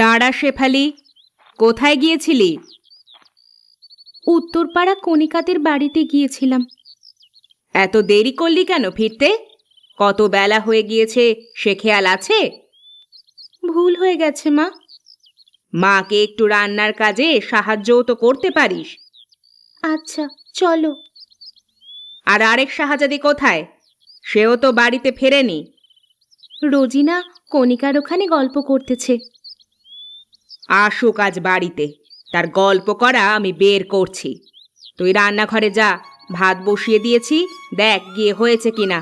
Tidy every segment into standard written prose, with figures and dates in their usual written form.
দাঁড়া শেফালি, কোথায় গিয়েছিলি? উত্তরপাড়া কণিকাদের বাড়িতে গিয়েছিলাম। এত দেরি করলি কেন ফিরতে? কত বেলা হয়ে গিয়েছে সে খেয়াল আছে? ভুল হয়ে গেছে মা। মাকে একটু রান্নার কাজে সাহায্যও তো করতে পারিস। আচ্ছা চলো। আর আরেক শাহজাদি কোথায়? সেও তো বাড়িতে ফেরেনি। রোজিনা কণিকার ওখানে গল্প করতেছে। আসুক আজ বাড়িতে, তার গল্প করা আমি বের করছি। তুই রান্নাঘরে যা, ভাত বসিয়ে দিয়েছি, দেখ গিয়ে হয়েছে কিনা।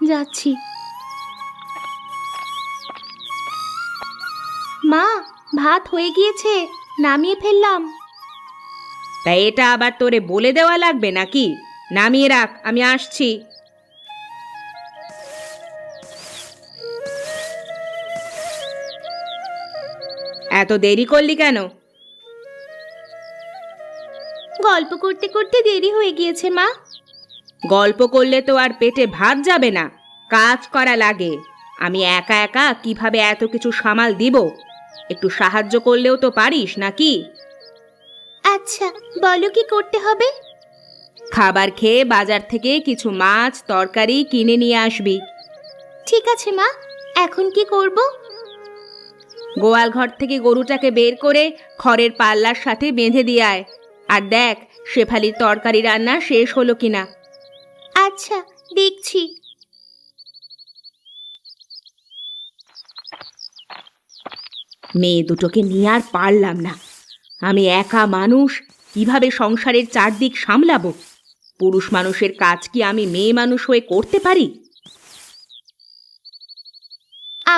যাচ্ছি। মা, ভাত হয়ে গিয়েছে, নামিয়ে ফেললাম। তা এটা আবার তোরে বলে দেওয়া লাগবে নাকি? নামিয়ে রাখ, আমি আসছি। এত দেরি করলি কেন? গল্প করতে করতে দেরি হয়ে গিয়েছে মা। গল্প করলে তো আর পেটে ভাত যাবে না, কাজ করা লাগে। আমি একা একা কিভাবে এত কিছু সামাল দিব? একটু সাহায্য করলেও তো পারিস নাকি? আচ্ছা বলো কি করতে হবে? খাবার খেয়ে বাজার থেকে কিছু মাছ তরকারি কিনে নিয়ে আসবি। ঠিক আছে মা, এখন কি করব? গোয়াল ঘর থেকে গরুটাকে বের করে খড়ের পাল্লার সাথে বেঁধে দিয়ে আয়। আর দেখ শেফালির তরকারি রান্না শেষ হলো কিনা। আচ্ছা দেখছি। মেয়ে দুটোকে নিয়ে আর পারলাম না। আমি একা মানুষ, কিভাবে সংসারের চারদিক সামলাবো? পুরুষ মানুষের কাজ কি আমি মেয়ে মানুষ হয়ে করতে পারি?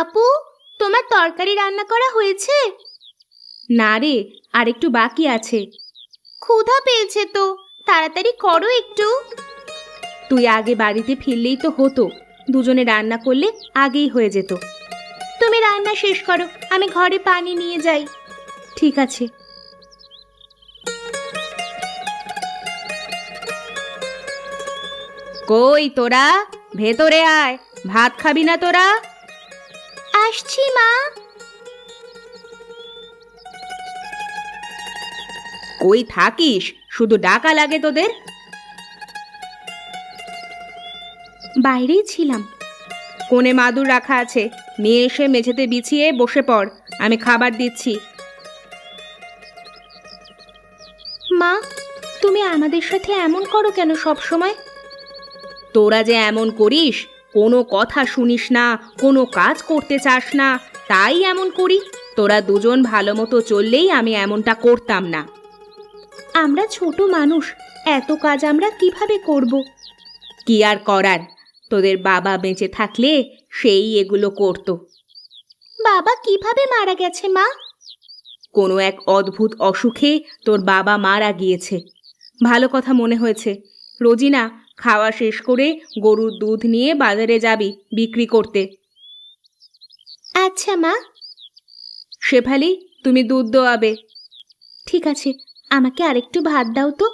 আপু, তোমার তরকারি রান্না করা হয়েছে? না রে, আর একটু বাকি আছে। ক্ষুধা পেয়েছে তো, তাড়াতাড়ি করো একটু। তুই আগে বাড়িতে ফিরলেই তো হতো, দুজনে রান্না করলে আগেই হয়ে যেত। তুমি রান্না শেষ করো, আমি ঘরে পানি নিয়ে যাই। ঠিক আছে। কই তোরা, ভেতরে আয়। ভাত খাবি না তোরা? আসছি মা। কই থাকিস? শুধু ডাকা লাগে তোদের। বাইরেই ছিলাম। কোণে মাদুর রাখা আছে, নিয়ে এসে মেঝেতে বিছিয়ে বসে পড়, আমি খাবার দিচ্ছি। মা, তুমি আমাদের সাথে এমন করো কেন সব সময়? তোরা যে এমন করিস, কোনো কথা শুনিস না, কোনো কাজ করতে চাস না, তাই এমন করি। তোরা দুজন ভালো মতো চললেই আমি এমনটা করতাম না। আমরা ছোট মানুষ, এত কাজ আমরা কিভাবে করব? কি আর করার, তোদের বাবা বেঁচে থাকলে সেই এগুলো করত। বাবা কিভাবে মারা গেছে মা? কোনো এক অদ্ভুত অসুখে তোর বাবা মারা গিয়েছে। ভালো কথা মনে হয়েছে। রোজিনা, খাওয়া শেষ করে গরুর দুধ নিয়ে বাজারে যাবি বিক্রি করতে। আচ্ছা মা। শেফালি, তুমি দুধ দোয়াবে। ঠিক আছে, আমাকে আরেকটু ভাত দাও তো।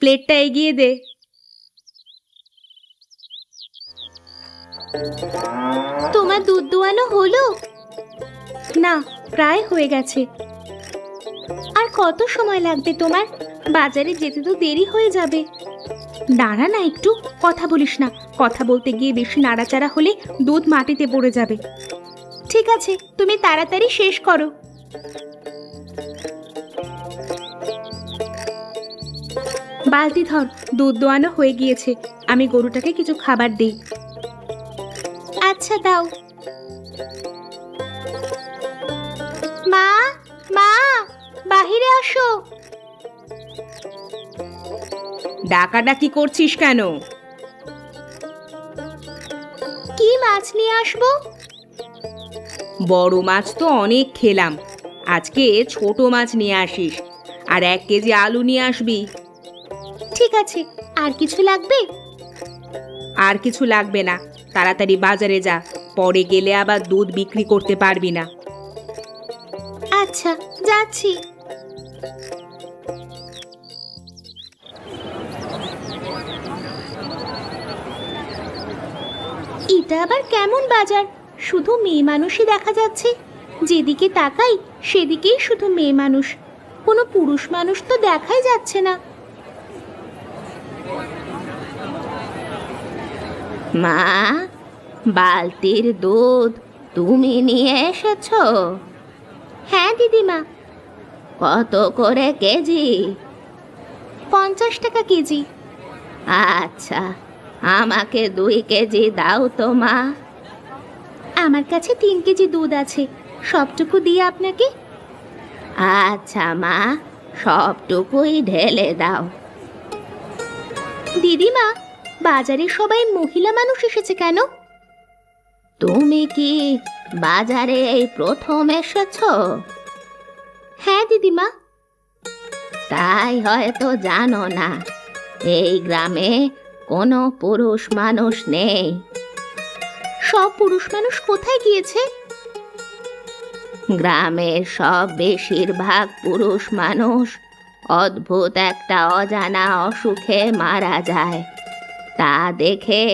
প্লেটটা এগিয়ে দে। তোমার দুধ দোয়ানো হলো? না, প্রায় হয়ে গেছে। আর কত সময় লাগবে তোমার? বাজারে যেতে তো দেরি হয়ে যাবে। দাঁড়া না একটু, কথা বলিস না। কথা বলতে গিয়ে বেশি নাড়াচাড়া হলে দুধ মাটিতে পড়ে যাবে। ঠিক আছে, তুমি তাড়াতাড়ি শেষ করো। বালতি ধর, দুধ দোয়ানো হয়ে গিয়েছে। আমি গরুটাকে কিছু খাবার দিই। আচ্ছা দাও। মা, মা, বাহিরে আসো। ডাকাডাকি করছিস কেন? কি মাছ নিয়ে আসবো? বড় মাছ তো অনেক খেলাম, আজকে ছোট মাছ নিয়ে আসিস। আর 1 কেজি আলু নিয়ে আসবি। ঠিক আছে, আর কিছু লাগবে? আর কিছু লাগবে না, তাড়াতাড়ি বাজারে যা, পরে গেলে আবার দুধ বিক্রি করতে পারবি না। আচ্ছা, যাচ্ছি। এটা আবার কেমন বাজার? শুধু মেয়ে মানুষই দেখা যাচ্ছে। যেদিকে তাকাই সেদিকেই শুধু মেয়ে মানুষ, কোনো পুরুষ মানুষ তো দেখাই যাচ্ছে না। মা, বালতির দুধ তুমি নিয়ে এসেছো? হ্যাঁ দিদিমা। কত করে কেজি? 50 টাকা কেজি। আচ্ছা, আমাকে 2 কেজি দাও তো মা। আমার কাছে 3 কেজি দুধ আছে, সবটুকু দিয়ে আপনাকে। আচ্ছা মা, সবটুকুই ঢেলে দাও। দিদিমা, বাজারে সবাই মহিলা মানুষ এসেছে কেন? তুমি কি বাজারে এই প্রথম এসেছো? হ্যাঁ দিদিমা। তাই হয়তো জানো না, এই গ্রামে কোনো পুরুষ মানুষ নেই। সব পুরুষ মানুষ কোথায় গিয়েছে? গ্রামের সব বেশিরভাগ পুরুষ মানুষ অদ্ভুত একটা অজানা অসুখে মারা যায়, তা দেখে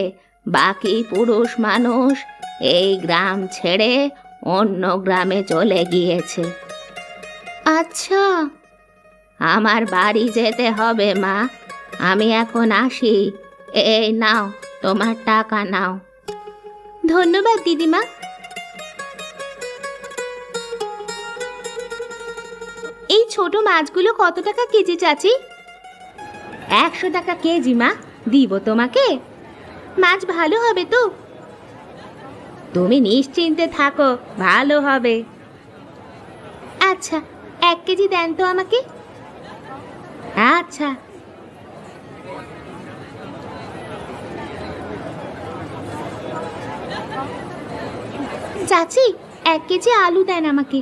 বাকি পুরুষ মানুষ এই গ্রাম ছেড়ে অন্য গ্রামে চলে গিয়েছে। আচ্ছা, আমার বাড়ি যেতে হবে মা, আমি এখন আসি। এই নাও তোমার টাকা নাও। ধন্যবাদ দিদিমা। এই ছোট মাছগুলো কত টাকা কেজি চাচি? 100 টাকা কেজি মা, দিব তোমাকে। মাছ ভালো হবে তো? তুমি নিশ্চিন্তে থাকো, ভালো হবে। আচ্ছা, 1 কেজি দেন তো আমাকে। আচ্ছা। চাচি, 1 কেজি আলু দেন আমাকে।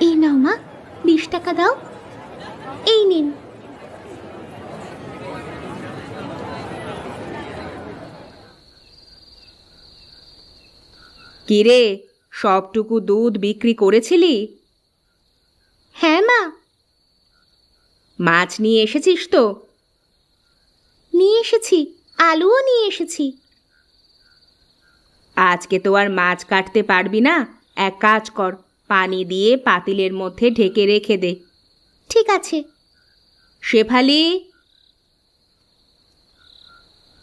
এই নাও মা, 20 টাকা দাও। এই নিন। কিরে, সবটুকু দুধ বিক্রি করেছিলি? হ্যাঁ মা। মাছ নিয়ে এসেছিস তো? নিয়ে এসেছি, আলুও নিয়ে এসেছি। আজকে তো আর মাছ কাটতে পারবি না, এক কাজ কর, পানি দিয়ে পাতিলের মধ্যে ঢেকে রেখে দে। ঠিক আছে। শেফালি।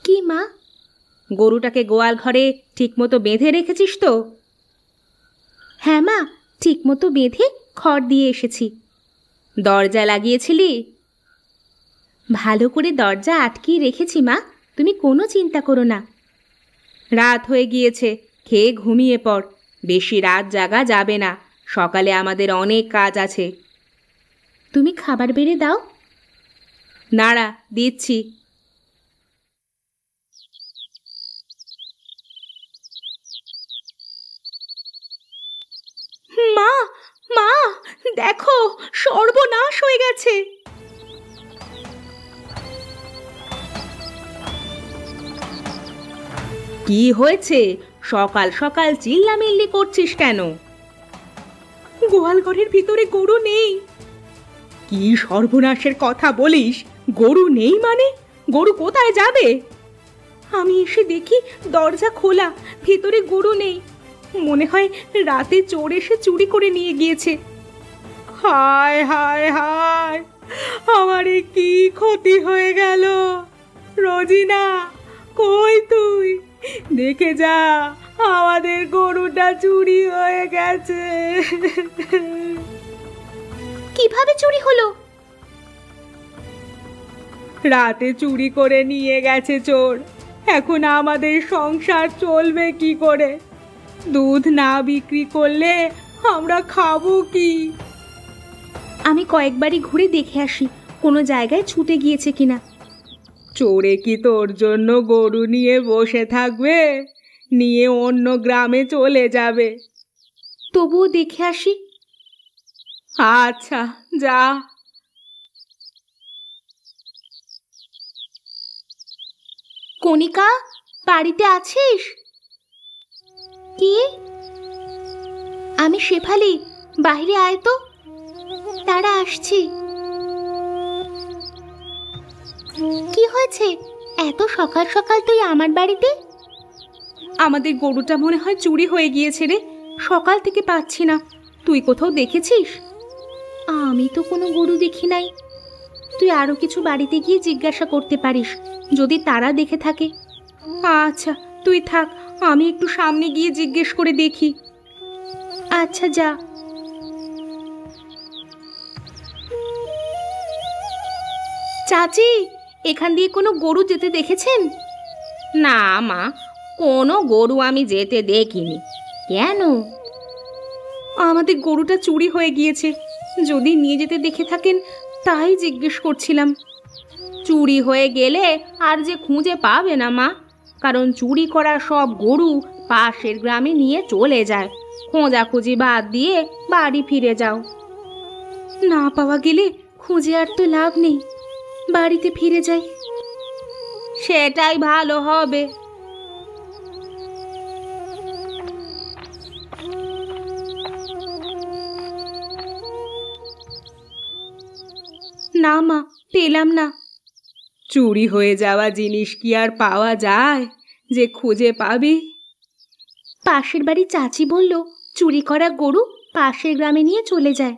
কি মা? গরুটাকে গোয়াল ঘরে ঠিকমতো বেঁধে রেখেছিস তো? হ্যাঁ মা, ঠিকমতো বেঁধে খড় দিয়ে এসেছি। দরজা লাগিয়েছিলি? ভালো করে দরজা আটকিয়ে রেখেছি মা, তুমি কোনো চিন্তা করো না। রাত হয়ে গিয়েছে, খেয়ে ঘুমিয়ে পড়, বেশি রাত জাগা যাবে না, সকালে আমাদের অনেক কাজ আছে। তুমি খাবার বেড়ে দাও। নাড়া, দিচ্ছি। মা, মা, দেখো, সর্বনাশ হয়ে গেছে। কি হয়েছে? সকাল সকাল চিল্লামিল্লি করছিস কেন? গোয়াল ঘরের ভিতরে গরু নেই। কি সর্বনাশের কথা বলিস? গরু নেই মানে? গরু কোথায় যাবে? আমি এসে দেখি দরজা খোলা, ভিতরে গরু নেই। মনে হয় রাতে চোর এসে চুরি করে নিয়ে গিয়েছে। হায় হায় হায়, আমার কি ক্ষতি হয়ে গেল! রোজিনা, কই তুই? দেখে যা, আমাদের গরুটা চুরি হয়ে গেছে। কিভাবে চুরি হলো? রাতে চুরি করে নিয়ে গেছে চোর। এখন আমাদের সংসার চলবে কি করে? দুধ না বিক্রি করলে আমরা খাবো কি? আমি কয়েকবারই ঘুরে দেখে আসি কোনো জায়গায় ছুটে গিয়েছে কিনা। চোরে কি তোর জন্য গরু নিয়ে বসে থাকবে? নিয়ে অন্য গ্রামে চলে যাবে। তবুও দেখে আসি। আচ্ছা, যা। কণিকা, বাড়িতে আছিস? কি? আমি শেফালি, বাইরে আয় তো। তারা আসছি। কি হয়েছে? এত সকাল সকাল তুই আমার বাড়িতে? আমাদের গরুটা মনে হয় চুরি হয়ে গিয়েছে রে, সকাল থেকে পাচ্ছি না। তুই কোথাও দেখেছিস? আমি তো কোনো গরু দেখি নাই। তুই আরো কিছু বাড়িতে গিয়ে জিজ্ঞাসা করতে পারিস, যদি তারা দেখে থাকে। আচ্ছা, তুই থাক, আমি একটু সামনে গিয়ে জিজ্ঞেস করে দেখি। আচ্ছা, যা। চাচি, এখান দিয়ে কোনো গরু যেতে দেখেছেন? না মা, কোনো গরু আমি যেতে দেখিনি। কেন? আমাদের গরুটা চুরি হয়ে গিয়েছে, যদি নিয়ে যেতে দেখে থাকেন তাই জিজ্ঞেস করছিলাম। চুরি হয়ে গেলে আর যে খুঁজে পাবে না মা, কারণ চুরি করা সব গরু পাশের গ্রামে নিয়ে চলে যায়। খোঁজাখুঁজি বাদ দিয়ে বাড়ি ফিরে যাও। না পাওয়া গেলে খুঁজে আর তো লাভ নেই, বাড়িতে ফিরে যাই। সেটাই ভালো হবে। না মা, পেলাম না। চুরি হয়ে যাওয়া জিনিস কি আর পাওয়া যায় যে খুঁজে পাবি? পাশের বাড়ি চাচি বলল চুরি করা গরু পাশের গ্রামে নিয়ে চলে যায়।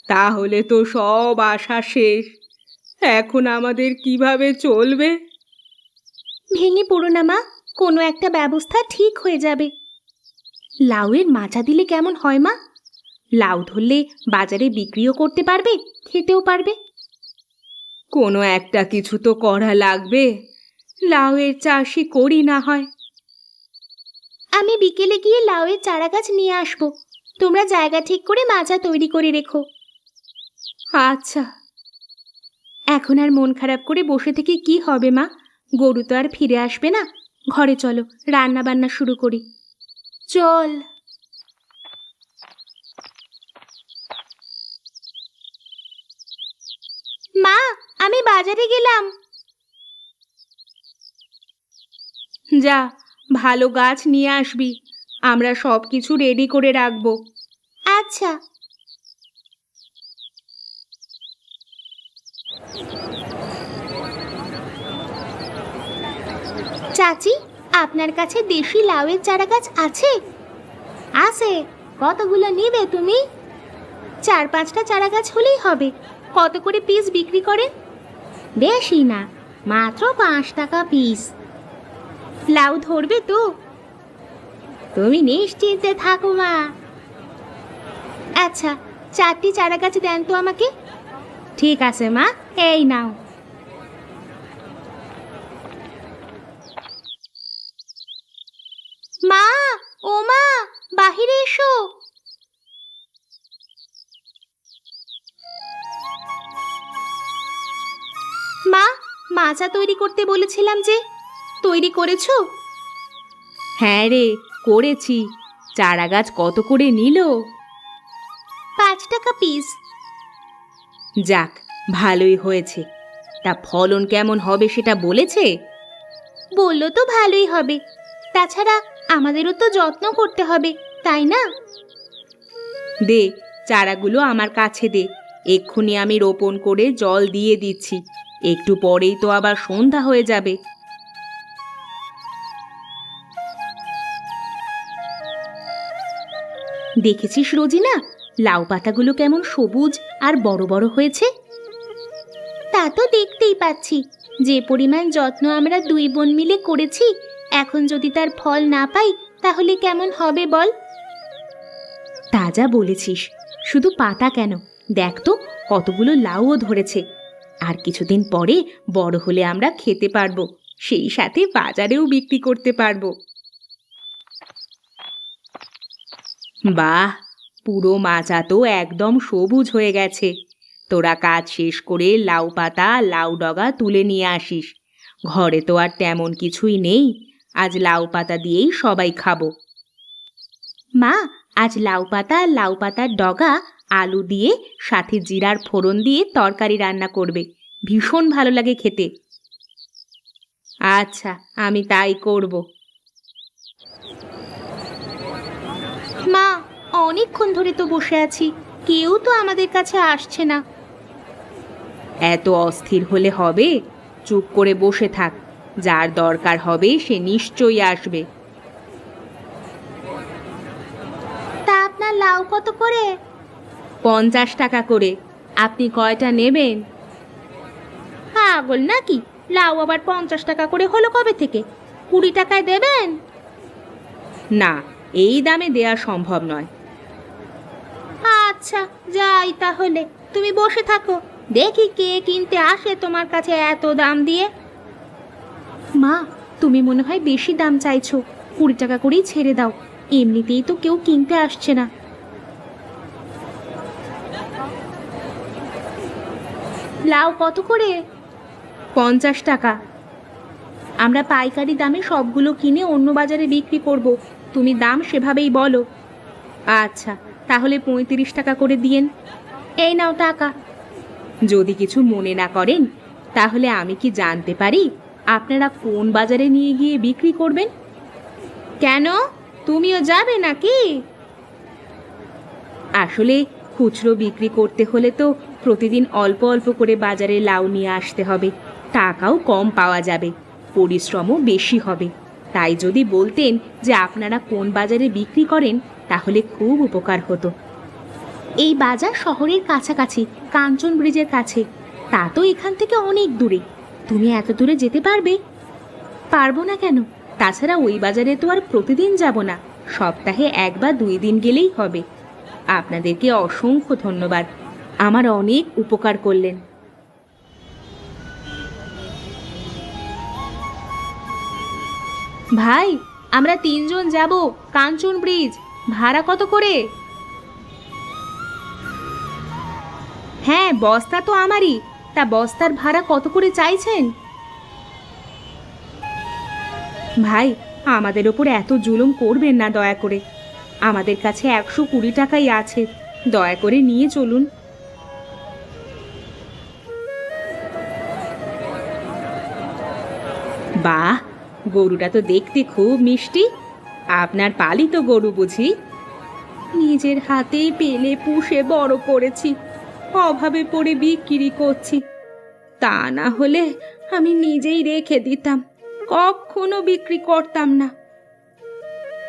তাহলে তো সব আশা শেষ। এখন আমাদের কিভাবে চলবে? ভেঙে পড়ো না মা, কোনো একটা ব্যবস্থা ঠিক হয়ে যাবে। লাউয়ের মাচা দিলে কেমন হয় মা? লাউ ধরলে বাজারে বিক্রিও করতে পারবে, খেতেও পারবে। কোনো একটা কিছু তো করা লাগবে। লাউয়ের চাষই করি না হয়। আমি বিকেলে গিয়ে লাউয়ের চারা গাছ নিয়ে আসব। তোমরা জায়গা ঠিক করে মাচা তৈরি করে রেখো। আচ্ছা। এখন আর মন খারাপ করে বসে থেকে কি হবে মা? গরু তো আর ফিরে আসবে না। ঘরে চলো, রান্না বান্না শুরু করি। চল। মা, আমি বাজারে গেলাম। যা, ভালো গাছ নিয়ে আসবি। আমরা সব কিছু রেডি করে রাখবো। আচ্ছা। চাচি, আপনার কাছে দেশি লাউয়ের চারা গাছ আছে? আছে। কতগুলো নিবে তুমি? 4-5টা চারা গাছ হলেই হবে। কত করে পিস বিক্রি করেন? বেশি না, মাত্র 5 টাকা পিস। লাউ ধরবে তো? তুমি নিশ্চিন্তে থাকো মা। আচ্ছা, 4টি চারা গাছ দেন তো আমাকে। ঠিক আছে মা, এই নাও। মা, ও মা, বাহিরে এসো। মা, মাচা তৈরি করতে বলেছিলাম যে, তৈরি করেছো? হ্যাঁ রে, করেছি। চারা গাছ কত করে নিল? 5 টাকা পিস। যাক, ভালোই হয়েছে। তা ফলন কেমন হবে সেটা বলেছে? বললো তো ভালোই হবে। তাছাড়া আমাদেরও তো যত্ন করতে হবে, তাই না? দে, চারাগুলো আমার কাছে দে। এক্ষুনি আমি রোপণ করে জল দিয়ে দিচ্ছি। একটু পরেই তো আবার সন্ধ্যা হয়ে যাবে। দেখেছিস রোজিনা, লাউ পাতাগুলো কেমন সবুজ আর বড় বড় হয়েছে? তা তো দেখতেই পাচ্ছি। যে পরিমাণ যত্ন আমরা 2 বোন মিলে করেছি, এখন যদি তার ফল না পাই তাহলে কেমন হবে বল? তা যা বলেছিস। শুধু পাতা কেন, দেখ তো কতগুলো লাউও ধরেছে। আর কিছুদিন পরে বড় হলে আমরা খেতে পারবো, সেই সাথে বাজারেও বিক্রি করতে পারবো। বাহ, পুরো মাচা তো একদম সবুজ হয়ে গেছে। তোরা কাজ শেষ করে লাউ পাতা, লাউ ডগা তুলে নিয়ে আসিস। ঘরে তো আর তেমন কিছুই নেই, আজ লাউ পাতা দিয়েই সবাই খাবো। মা, আজ লাউ পাতা আর লাউ পাতার ডগা আলু দিয়ে সাথে জিরার ফোড়ন দিয়ে তরকারি রান্না করবে, ভীষণ ভালো লাগে খেতে। আচ্ছা, আমি তাই করব। মা, অনেকক্ষণ ধরে তো বসে আছি, কেউ তো আমাদের কাছে আসছে না। এত অস্থির হলে হবে? চুপ করে বসে থাক। যার দরকার হবে সে নিশ্চয়ই আসবে। লাউ কত করে? 50 টাকা করে। আপনি কয়টা নেবেন? পাগল নাকি? লাউ আবার 50 টাকা করে হলো কবে থেকে? 20 টাকায় দেবেন? না, এই দামে দেয়া সম্ভব নয়। আচ্ছা, যাই তাহলে। তুমি বসে থাকো, দেখি কে কিনতে আসে তোমার কাছে এত দাম দিয়ে। মা, তুমি মনে হয় বেশি দাম চাইছো। 20 টাকা করেই ছেড়ে দাও, এমনিতেই তো কেউ কিনতে আসছে না। লাউ কত করে? 50 টাকা। আমরা পাইকারি দামে সবগুলো কিনে অন্য বাজারে বিক্রি করব। তুমি দাম সেভাবেই বলো। আচ্ছা, তাহলে 35 টাকা করে দিয়েন। এই নাও টাকা। যদি কিছু মনে না করেন, তাহলে আমি কি জানতে পারি আপনারা কোন বাজারে নিয়ে গিয়ে বিক্রি করবেন? কেন, তুমিও যাবে নাকি? আসলে খুচরো বিক্রি করতে হলে তো প্রতিদিন অল্প অল্প করে বাজারে লাউ নিয়ে আসতে হবে, টাকাও কম পাওয়া যাবে, পরিশ্রমও বেশি হবে। তাই যদি বলতেন যে আপনারা কোন বাজারে বিক্রি করেন, তাহলে খুব উপকার হতো। এই বাজার শহরের কাছাকাছি, কাঞ্চন ব্রিজের কাছে। তা তো এখান থেকে অনেক দূরে। তুমি এত দূরে যেতে পারবে? পারবো না কেন? তাছাড়া ওই বাজারে তো আর প্রতিদিন যাব না, সপ্তাহে 1 বা 2 দিন গেলেই হবে। আপনাদেরকে অসংখ্য ধন্যবাদ, আমার অনেক উপকার করলেন। ভাই, আমরা 3 জন যাব কাঞ্চন ব্রিজ। ভাড়া কত করে? হ্যাঁ, বস্তা তো আমারই। তা বস্তার ভাড়া কত করে চাইছেন? ভাই, আমাদের ওপর এত জুলুম করবেন না দয়া করে। আমাদের কাছে 120 টাকাই আছে, দয়া করে নিয়ে চলুন। বাহ, গরুটা তো দেখতে খুব মিষ্টি। আপনার পালিত গরু বুঝি? নিজের হাতেই পেলে পুষে বড় করেছি, অভাবে পড়ে বিক্রি করছি। তা না হলে আমি নিজেই রেখে দিতাম, কখনো বিক্রি করতাম না।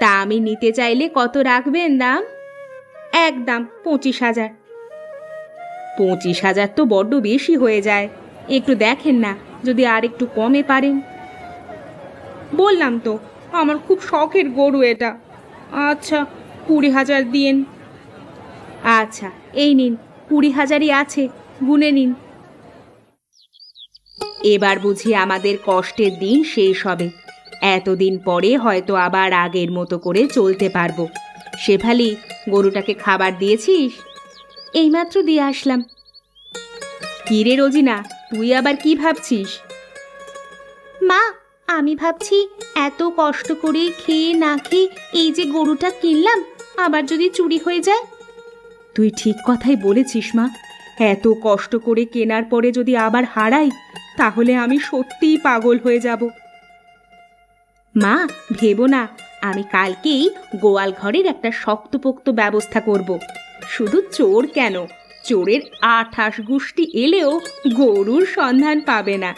তা আমি নিতে চাইলে কত রাখবেন দাম? একদম 25,000। 25,000 তো বড্ড বেশি হয়ে যায়, একটু দেখেন না যদি আর একটু কমে পারেন। বললাম তো আমার খুব শখের গরু এটা। আচ্ছা, 20,000 দিয়েন। আচ্ছা, এই নিন, 20,000ই আছে, গুনে নিন। এবার বুঝি আমাদের কষ্টের দিন শেষ হবে। এতদিন পরে হয়তো আবার আগের মতো করে চলতে পারবো। শেফালি, গরুটাকে খাবার দিয়েছিস? এইমাত্র দিয়ে আসলাম। কি রে রোজিনা, তুই আবার কি ভাবছিস? মা, আমি ভাবছি এত কষ্ট করে খেয়ে না খেয়ে এই যে গরুটা কিনলাম, আবার যদি চুরি হয়ে যায়। তুই ঠিক কথাই বলেছিস মা। এত কষ্ট করে কেনার পরে যদি আবার হারাই, তাহলে আমি সত্যিই পাগল হয়ে যাব। মা, ভেবো না, আমি কালকেই গোয়াল ঘরের একটা শক্তপোক্ত ব্যবস্থা করব। শুধু চোর কেন, চোরের 28 গোষ্ঠী এলেও গরুর সন্ধান পাবে না।